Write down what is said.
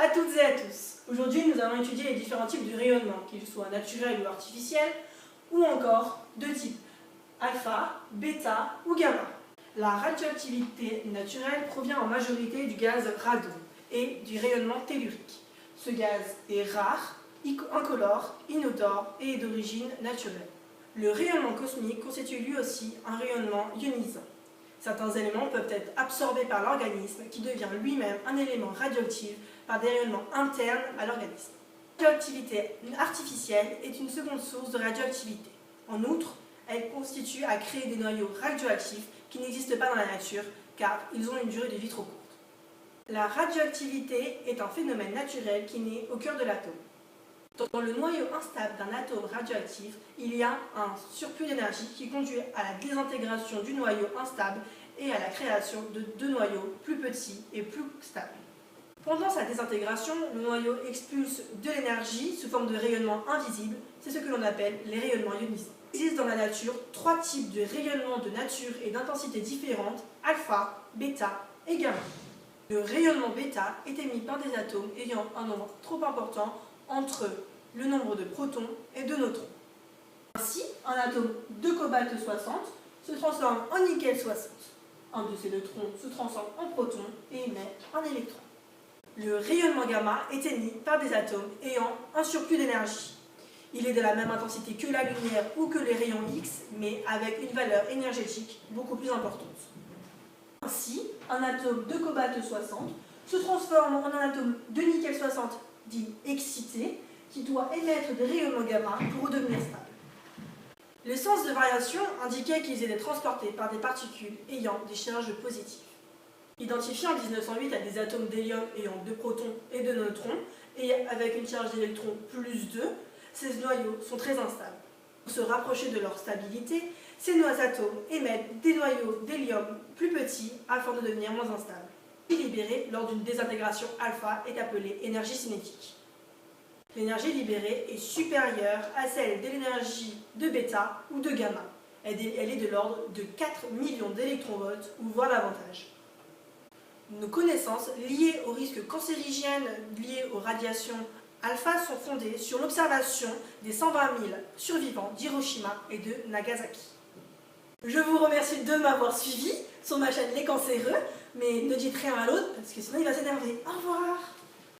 à toutes et à tous. Aujourd'hui, nous allons étudier les différents types de rayonnement, qu'ils soient naturels ou artificiels, ou encore de type alpha, bêta ou gamma. La radioactivité naturelle provient en majorité du gaz radon et du rayonnement tellurique. Ce gaz est rare, incolore, inodore et est d'origine naturelle. Le rayonnement cosmique constitue lui aussi un rayonnement ionisant. Certains éléments peuvent être absorbés par l'organisme qui devient lui-même un élément radioactif par des rayonnements internes à l'organisme. La radioactivité artificielle est une seconde source de radioactivité. En outre, elle constitue à créer des noyaux radioactifs qui n'existent pas dans la nature car ils ont une durée de vie trop courte. La radioactivité est un phénomène naturel qui naît au cœur de l'atome. Dans le noyau instable d'un atome radioactif, il y a un surplus d'énergie qui conduit à la désintégration du noyau instable et à la création de deux noyaux plus petits et plus stables. Pendant sa désintégration, le noyau expulse de l'énergie sous forme de rayonnement invisible, c'est ce que l'on appelle les rayonnements ionisants. Il existe dans la nature trois types de rayonnements de nature et d'intensité différentes, alpha, bêta et gamma. Le rayonnement bêta est émis par des atomes ayant un nombre trop important entre le nombre de protons et de neutrons. Ainsi, un atome de cobalt 60 se transforme en nickel 60. Un de ces neutrons se transforme en proton et émet un électron. Le rayonnement gamma est émis par des atomes ayant un surplus d'énergie. Il est de la même intensité que la lumière ou que les rayons X, mais avec une valeur énergétique beaucoup plus importante. Ainsi, un atome de cobalt 60 se transforme en un atome de nickel 60 dit excité, qui doit émettre des rayonnements gamma pour redevenir stable. Le sens de variation indiquait qu'ils étaient transportés par des particules ayant des charges positives. Identifiés en 1908 à des atomes d'hélium ayant 2 protons et 2 neutrons, et avec une charge d'électrons plus 2, ces noyaux sont très instables. Pour se rapprocher de leur stabilité, ces atomes émettent des noyaux d'hélium plus petits afin de devenir moins instables. L'énergie libérée lors d'une désintégration alpha est appelée énergie cinétique. L'énergie libérée est supérieure à celle de l'énergie de bêta ou de gamma. Elle est de l'ordre de 4 millions d'électronvolts ou voire davantage. Nos connaissances liées aux risques cancérigènes liés aux radiations alpha sont fondées sur l'observation des 120 000 survivants d'Hiroshima et de Nagasaki. Je vous remercie de m'avoir suivi sur ma chaîne Les Cancéreux, mais ne dites rien à l'autre parce que sinon il va s'énerver. Au revoir!